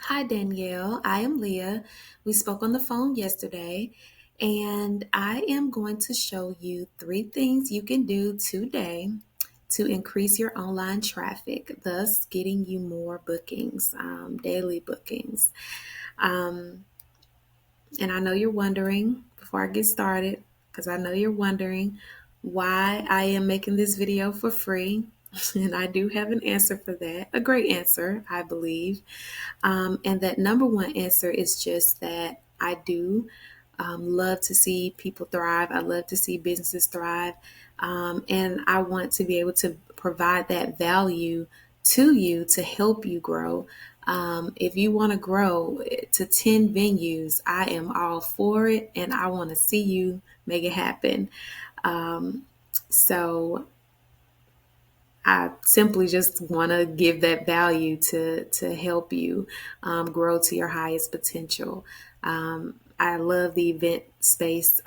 Hi, Danielle. I am Leah. We spoke on the phone yesterday, and I am going to show you three things you can do today to increase your online traffic, thus getting you more bookings, daily bookings. Um, and I know you're wondering, before I get started, because I know you're wondering why I am making this video for free. And I do have an answer for that, a great answer, I believe. And that number one answer is just that I do love to see people thrive. I love to see businesses thrive. And I want to be able to provide that value to you to help you grow. If you want to grow to 10 venues, I am all for it and I want to see you make it happen. Um, so I simply just want to give that value to help you grow to your highest potential. I love the event space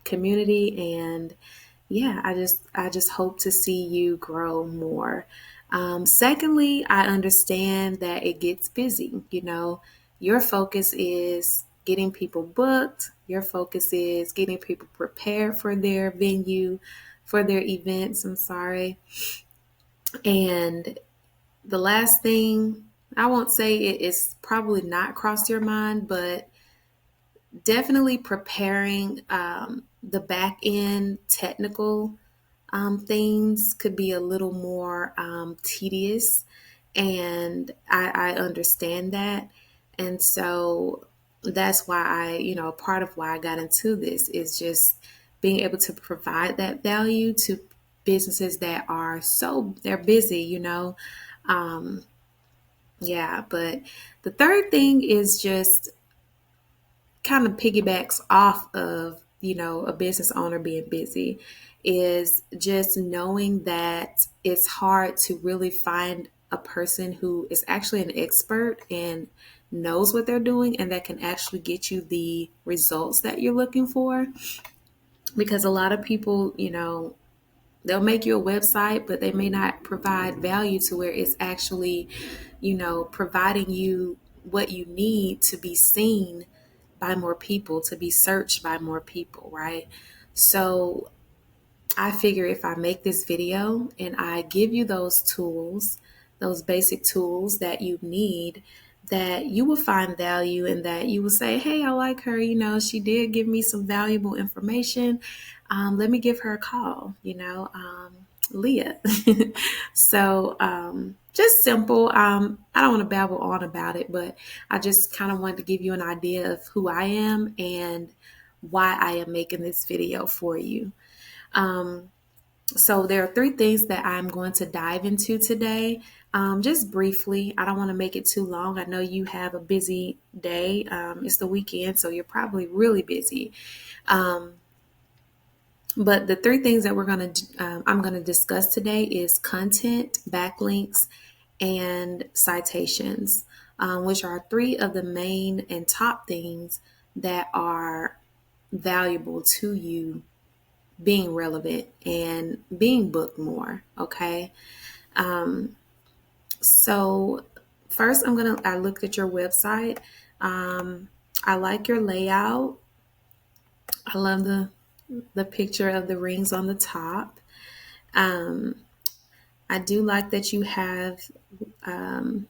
community, and yeah, I just hope to see you grow more. Secondly, I understand that it gets busy. Your focus is getting people booked. Your focus is getting people prepared for their venue, for their events. I'm sorry. And the last thing, I won't say it's probably not crossed your mind, but definitely preparing the back end technical things could be a little more tedious. And I understand that. And so that's why part of why I got into this is just being able to provide that value to businesses that they're busy. Um, yeah, but the third thing is just kind of piggybacks off of, a business owner being busy, is just knowing that it's hard to really find a person who is actually an expert and knows what they're doing and that can actually get you the results that you're looking for. Because a lot of people, they'll make you a website, but they may not provide value to where it's actually, providing you what you need to be seen by more people, to be searched by more people, right? So I figure if I make this video and I give you those tools, those basic tools that you need, that you will find value and that you will say, hey, I like her. She did give me some valuable information. Let me give her a call, Leah. So just simple. I don't want to babble on about it, but I just kind of wanted to give you an idea of who I am and why I am making this video for you. So there are three things that I'm going to dive into today. Just briefly, I don't want to make it too long. I know you have a busy day. It's the weekend, so you're probably really busy. But the three things that I'm going to discuss today is content, backlinks, and citations, which are three of the main and top things that are valuable to you being relevant and being booked more. Okay. So first I looked at your website. I like your layout. I love the picture of the rings on the top. Um, I do like that you have um,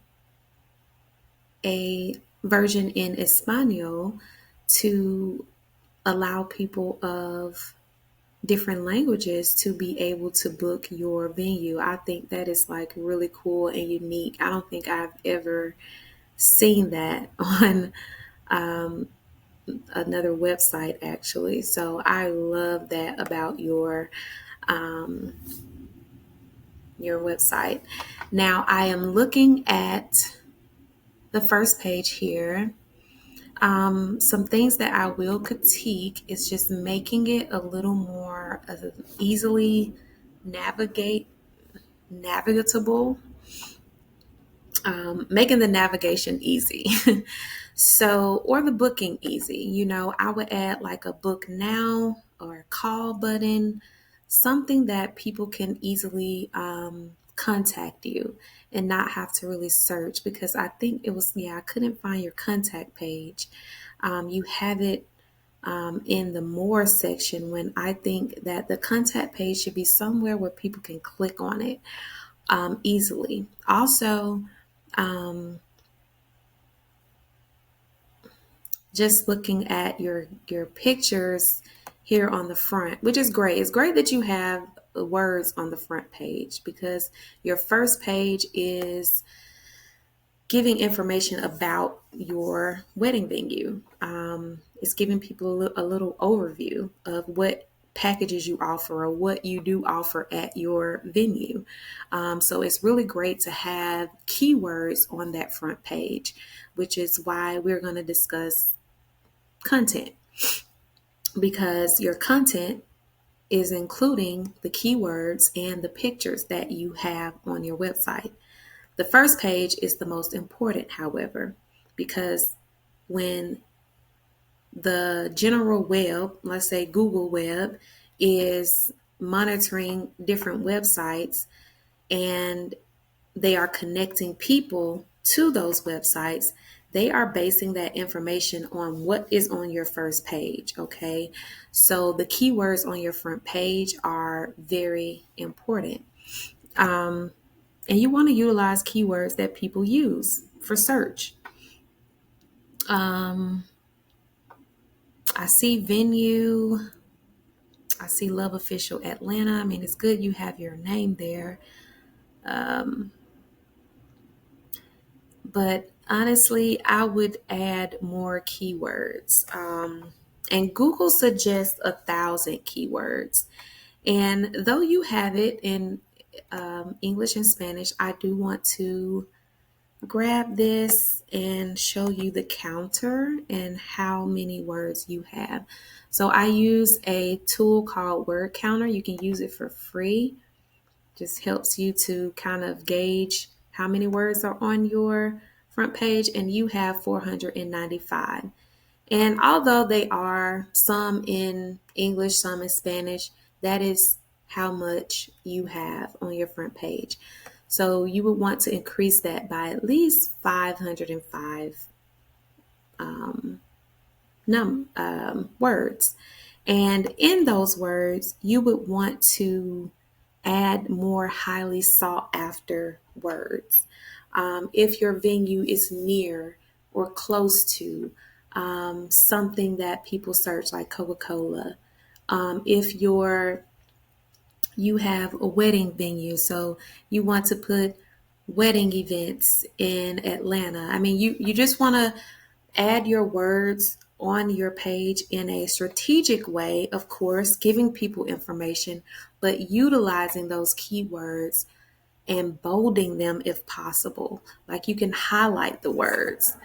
a version in Espanol to allow people of different languages to be able to book your venue. I think that is like really cool and unique. I don't think I've ever seen that on another website actually. So I love that about um, your website. Now I am looking at the first page here. Some things that I will critique is just making it a little more easily navigatable, making the navigation easy. So, or the booking easy. I would add like a book now or a call button, something that people can easily contact you and not have to really search, because I think it was, yeah, I couldn't find your contact page. You have it in the more section, when I think that the contact page should be somewhere where people can click on it easily. Also, um, just looking at your pictures here on the front, which is great. It's great that you have the words on the front page, because your first page is giving information about your wedding venue. It's giving people a little overview of what packages you offer or what you do offer at your venue. So it's really great to have keywords on that front page, which is why we're going to discuss content, because your content is including the keywords and the pictures that you have on your website. The first page is the most important, however, because when the general web, let's say Google Web, is monitoring different websites and they are connecting people to those websites, they are basing that information on what is on your first page, okay? So the keywords on your front page are very important. And you want to utilize keywords that people use for search. Um, I see venue. I see Love Official Atlanta. I mean, it's good you have your name there. Um, but honestly, I would add more keywords. And Google suggests 1,000 keywords. And though you have it in English and Spanish, I do want to grab this and show you the counter and how many words you have. So I use a tool called Word Counter. You can use it for free. Just helps you to kind of gauge how many words are on your front page, and you have 495. And although they are some in English, some in Spanish, that is how much you have on your front page. So you would want to increase that by at least 505 words. And in those words, you would want to add more highly sought after words. If your venue is near or close to something that people search, like Coca-Cola, if you have a wedding venue, so you want to put wedding events in Atlanta. I mean, you just want to add your words on your page in a strategic way, of course, giving people information, but utilizing those keywords and bolding them if possible. Like, you can highlight the words,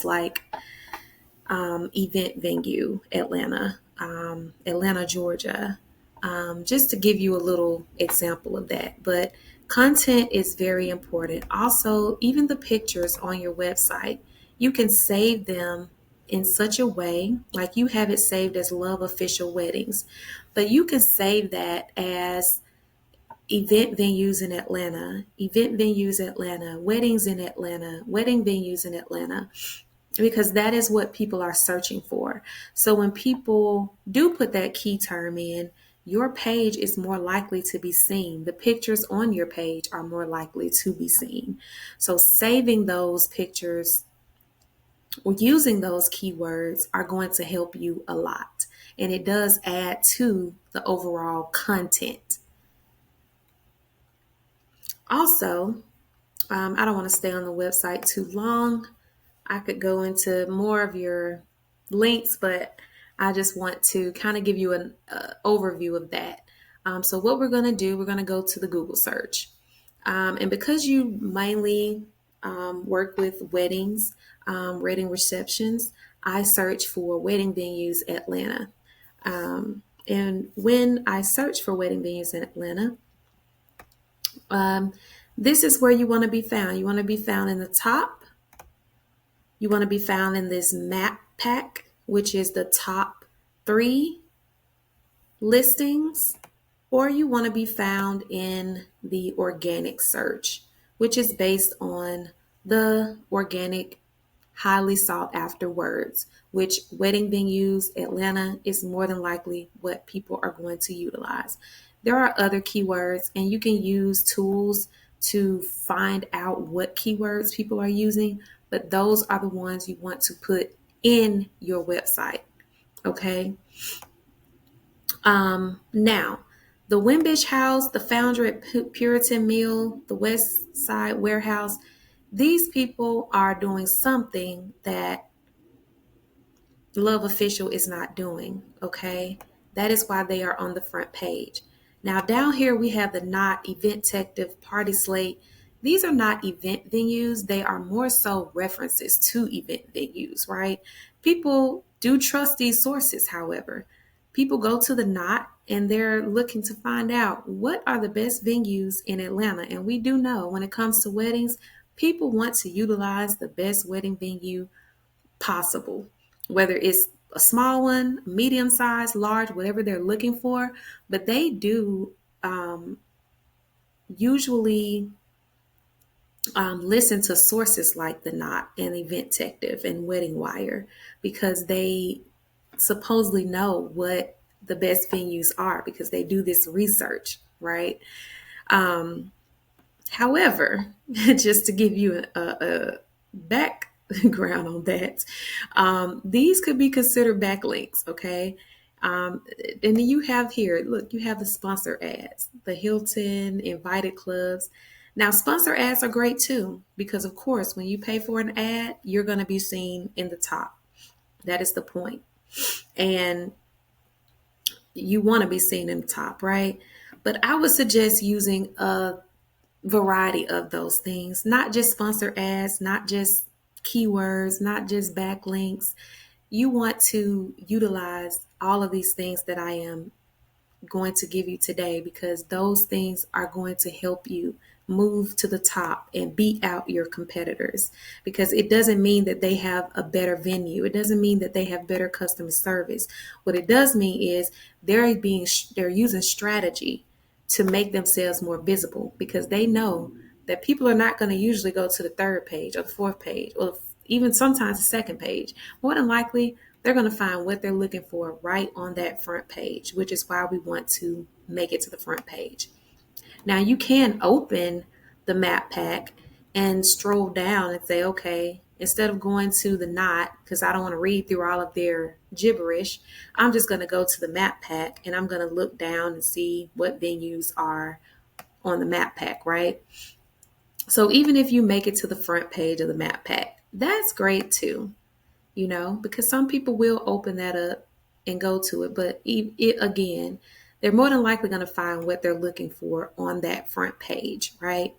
like event venue, Atlanta, Atlanta, Georgia, just to give you a little example of that. But content is very important. Also, even the pictures on your website, you can save them in such a way, like you have it saved as Love Official Weddings, but you can save that as event venues Atlanta, weddings in Atlanta, wedding venues in Atlanta, because that is what people are searching for. So when people do put that key term in, your page is more likely to be seen. The pictures on your page are more likely to be seen. So saving those pictures or using those keywords are going to help you a lot. And it does add to the overall content. Also, I don't want to stay on the website too long. I could go into more of your links, but I just want to kind of give you an overview of that. So what we're going to do, we're going to go to the Google search. And because you mainly work with weddings, wedding receptions, I search for wedding venues Atlanta. And when I search for wedding venues in Atlanta, this is where you want to be found. You want to be found in the top. You want to be found in this map pack, which is the top 3 listings. or you want to be found in the organic search, which is based on the organic, highly sought after words, which wedding venues, Atlanta is more than likely what people are going to utilize. There are other keywords, and you can use tools to find out what keywords people are using, but those are the ones you want to put in your website. Okay. Now, the Wimbish House, the founder at Puritan Mill, the West Side Warehouse, these people are doing something that Love Official is not doing, okay? That is why they are on the front page. Now, down here we have the Not, Event Tective, Party Slate. These are not event venues. They are more so references to event venues, right? People do trust these sources, however. People go to the Not and they're looking to find out what are the best venues in Atlanta. And we do know when it comes to weddings, people want to utilize the best wedding venue possible, whether it's a small one, medium size, large, whatever they're looking for. But they do usually listen to sources like The Knot and Event Tective and Wedding Wire because they supposedly know what the best venues are because they do this research, right? Um, However, just to give you a background on that, these could be considered backlinks, okay? And then you have here, look, you have the sponsor ads, the Hilton, invited clubs. Now, sponsor ads are great too, because of course, when you pay for an ad, you're going to be seen in the top. That is the point. And you want to be seen in the top, right? But I would suggest using a variety of those things, not just sponsor ads, not just keywords, not just backlinks. You want to utilize all of these things that I am going to give you today because those things are going to help you move to the top and beat out your competitors because it doesn't mean that they have a better venue. It doesn't mean that they have better customer service. What it does mean is they're using strategy to make themselves more visible because they know that people are not going to usually go to the third page or the fourth page or even sometimes the second page. More than likely, they're going to find what they're looking for right on that front page, which is why we want to make it to the front page. Now, you can open the map pack and stroll down and say, okay, instead of going to the Knot, because I don't want to read through all of their gibberish, I'm just going to go to the map pack and I'm going to look down and see what venues are on the map pack, right? So even if you make it to the front page of the map pack, that's great too, because some people will open that up and go to it. But again, they're more than likely going to find what they're looking for on that front page, right?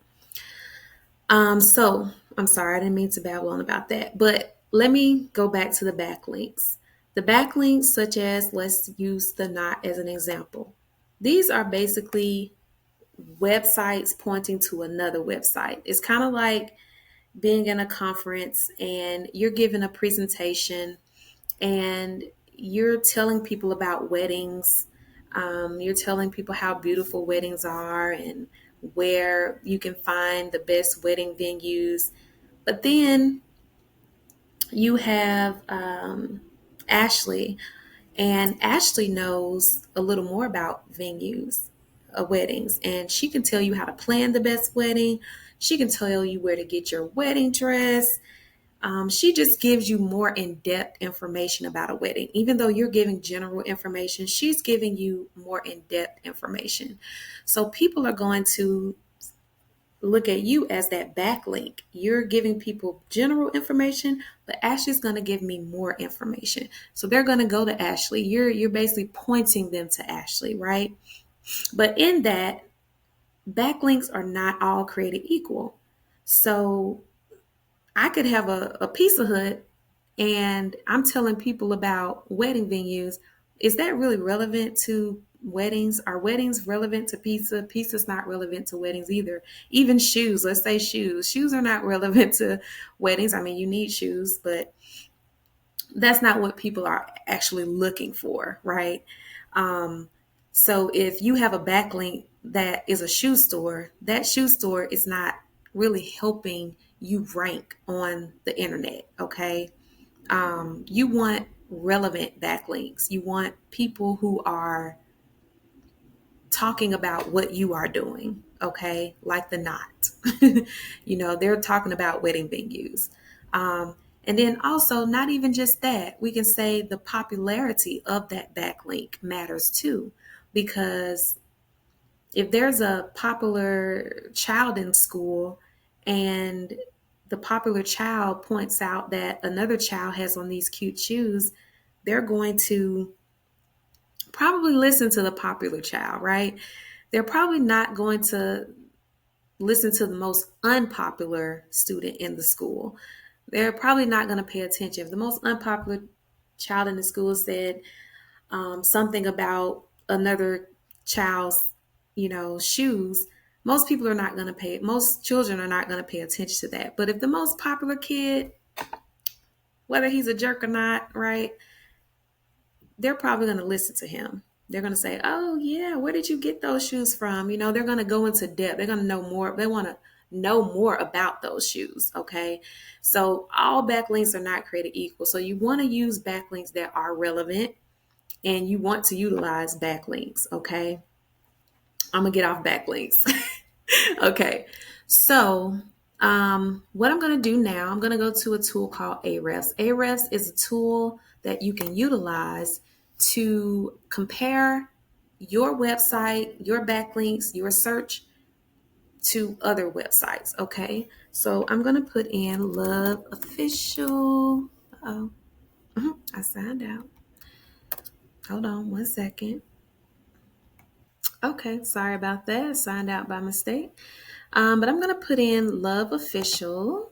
So I'm sorry, I didn't mean to babble on about that, but let me go back to the backlinks. The backlinks, such as let's use the Knot as an example. These are basically websites pointing to another website. It's kind of like being in a conference and you're giving a presentation and you're telling people about weddings. You're telling people how beautiful weddings are and where you can find the best wedding venues. But then you have Ashley, and Ashley knows a little more about venues, weddings, and she can tell you how to plan the best wedding. She can tell you where to get your wedding dress. She just gives you more in-depth information about a wedding. Even though you're giving general information, she's giving you more in-depth information. So people are going to look at you as that backlink. You're giving people general information, but Ashley's going to give me more information. So they're going to go to Ashley. You're basically pointing them to Ashley, right? But in that, backlinks are not all created equal. So I could have a Pizza Hut and I'm telling people about wedding venues. Is that really relevant to weddings? Are weddings relevant to pizza? Pizza's not relevant to weddings either. Even shoes, let's say shoes. Shoes are not relevant to weddings. I mean, you need shoes, but that's not what people are actually looking for, right? Um, So if you have a backlink that is a shoe store, that shoe store is not really helping you rank on the internet, okay? You want relevant backlinks. You want people who are talking about what you are doing, okay? Like the knot. They're talking about wedding venues. And then also, not even just that, we can say the popularity of that backlink matters too, because if there's a popular child in school and the popular child points out that another child has on these cute shoes, they're going to probably listen to the popular child, right? They're probably not going to listen to the most unpopular student in the school. They're probably not going to pay attention. If the most unpopular child in the school said something about another child's, shoes, most children are not going to pay attention to that. But if the most popular kid, whether he's a jerk or not, right, they're probably going to listen to him. They're going to say, oh, yeah, where did you get those shoes from? They're going to go into depth. They're going to know more. They want to know more about those shoes. Okay. So all backlinks are not created equal. So you want to use backlinks that are relevant and you want to utilize backlinks. Okay. I'm going to get off backlinks. Okay. So what I'm going to do now, I'm going to go to a tool called Ahrefs. Ahrefs is a tool that you can utilize to compare your website, your backlinks, your search to other websites. Okay. So I'm going to put in Love Official. Oh, I signed out. Hold on 1 second. Okay. Sorry about that. I signed out by mistake. But I'm going to put in Love Official.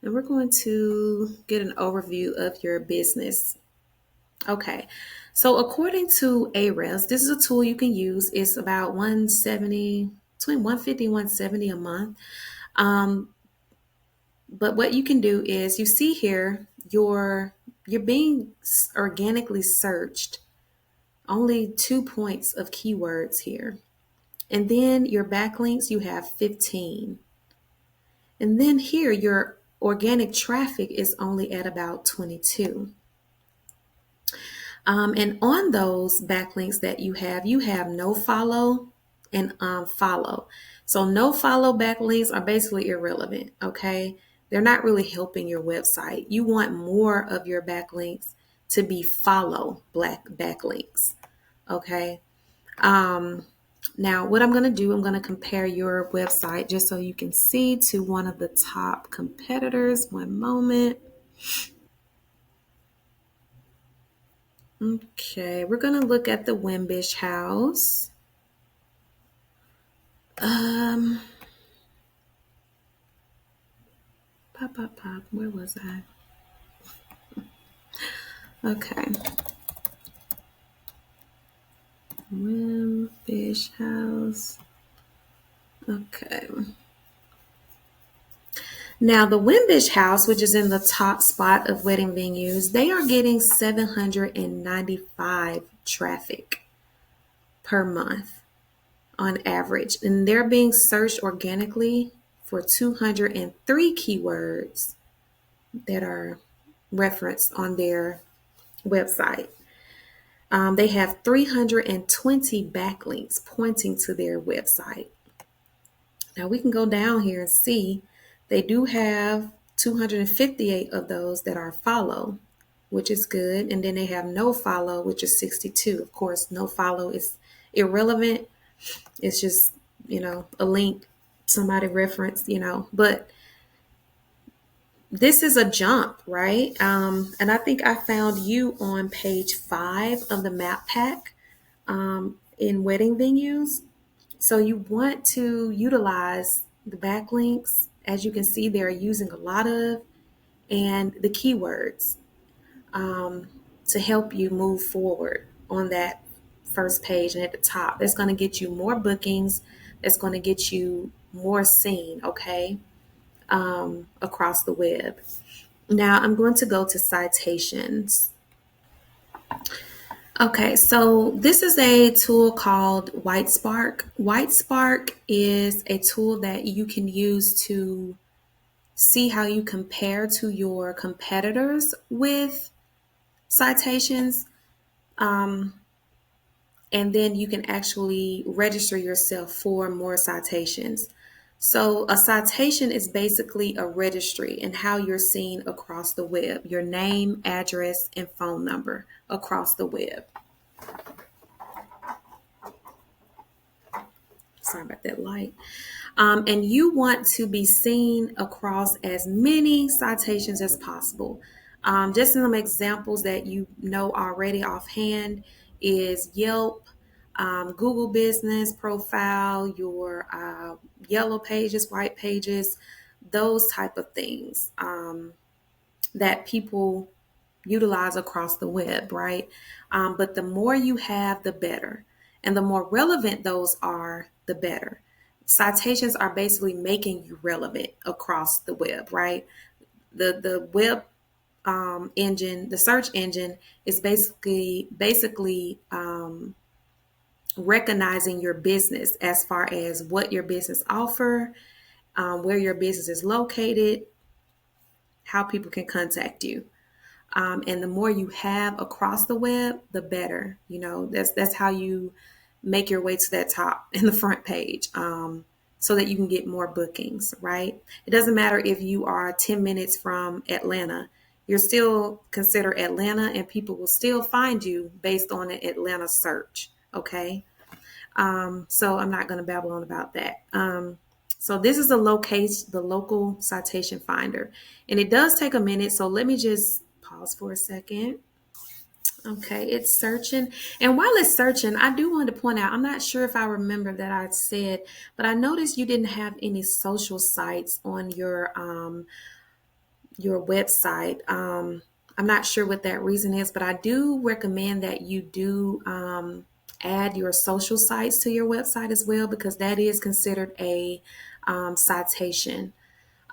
And we're going to get an overview of your business. Okay. So according to Ahrefs, this is a tool you can use. It's about 170, between 150 and 170 a month. But what you can do is you see here, you're being organically searched, only 2 points of keywords here. And then your backlinks, you have 15. And then here, your organic traffic is only at about 22. And on those backlinks that you have no follow and follow. So no follow backlinks are basically irrelevant, okay? They're not really helping your website. You want more of your backlinks to be follow backlinks, okay? Now, what I'm going to do, I'm going to compare your website just so you can see to one of the top competitors. One moment. Okay, we're going to look at the Wimbish house. Pop. Where was I? Okay. Wimbish house. Okay. Now, the Wimbish house, which is in the top spot of wedding venues, they are getting 795 traffic per month on average. And they're being searched organically for 203 keywords that are referenced on their website. They have 320 backlinks pointing to their website. Now we can go down here and see they do have 258 of those that are follow, which is good. And then they have no follow, which is 62. Of course, no follow is irrelevant. It's just, a link somebody referenced, but this is a jump, right? And I think I found you on page 5 of the map pack in wedding venues. So you want to utilize the backlinks. As you can see, they're using a lot of, and the keywords to help you move forward on that first page and at the top. That's going to get you more bookings. That's going to get you more seen, okay, across the web. Now I'm going to go to citations. Okay, so this is a tool called White Spark. White Spark is a tool that you can use to see how you compare to your competitors with citations. Um, and then you can actually register yourself for more citations. So, a citation is basically a registry and how you're seen across the web, your name, address, and phone number across the web. Sorry about that light. And you want to be seen across as many citations as possible. Just some examples that you know already offhand is Yelp, Google Business Profile, your yellow pages, white pages, those type of things that people utilize across the web, right? But the more you have, the better. And the more relevant those are, the better. Citations are basically making you relevant across the web, right? The web engine, the search engine, is basically recognizing your business as far as what your business offer, where your business is located, how people can contact you. And the more you have across the web, the better. You know, that's how you make your way to that top in the front page, so that you can get more bookings. Right? It doesn't matter if you are 10 minutes from Atlanta. You're still considered Atlanta, and people will still find you based on an Atlanta search. Okay. So I'm not going to babble on about that. So this is the local citation finder, and it does take a minute. So let me just pause for a second. Okay, it's searching. And while it's searching, I do want to point out, I'm not sure if I remember that I said, but I noticed you didn't have any social sites on your website. I'm not sure what that reason is, but I do recommend that you do add your social sites to your website as well, because that is considered a citation.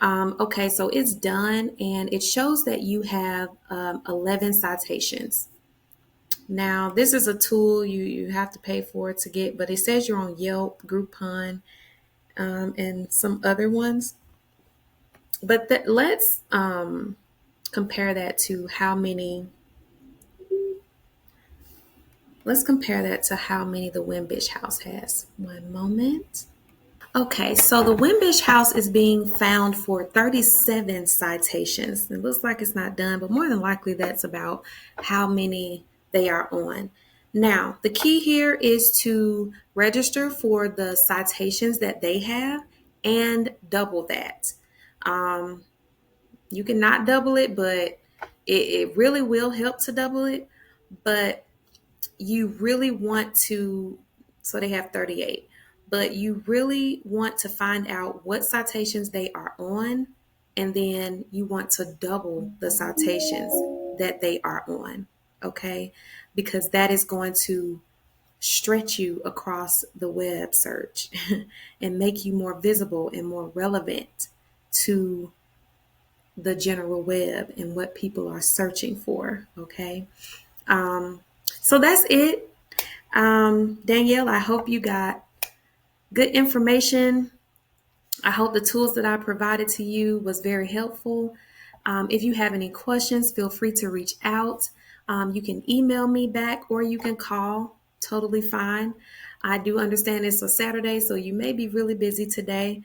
Okay, so it's done, and it shows that you have 11 citations. Now, this is a tool you have to pay for to get, but it says you're on Yelp, Groupon, and some other ones. But let's compare that to how many. Let's compare that to how many the Wimbish House has. One moment. Okay, so the Wimbish House is being found for 37 citations. It looks like it's not done, but more than likely that's about how many they are on. Now, the key here is to register for the citations that they have and double that. Um, you cannot double it, but it really will help to double it. But you really want to, so they have 38, but you really want to find out what citations they are on, and then you want to double the citations that they are on, okay? Because that is going to stretch you across the web search and make you more visible and more relevant to the general web and what people are searching for, okay? Um, so that's it. Danielle, I hope you got good information. I hope the tools that I provided to you was very helpful. If you have any questions, feel free to reach out. You can email me back or you can call. Totally fine. I do understand it's a Saturday, so you may be really busy today.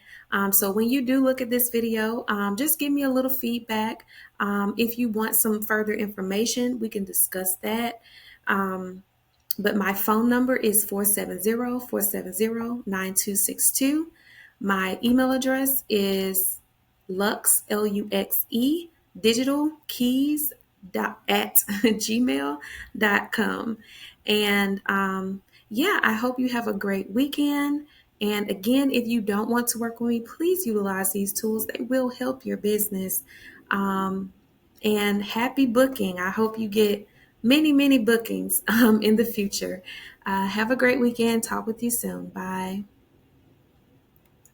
So when you do look at this video, just give me a little feedback. If you want some further information, we can discuss that. But my phone number is 470-470-9262. My email address is Luxe, Luxe, digital keys at gmail.com. And yeah, I hope you have a great weekend. And again, if you don't want to work with me, please utilize these tools. They will help your business. Um, and happy booking. I hope you get many, many bookings in the future. Have a great weekend. Talk with you soon. Bye.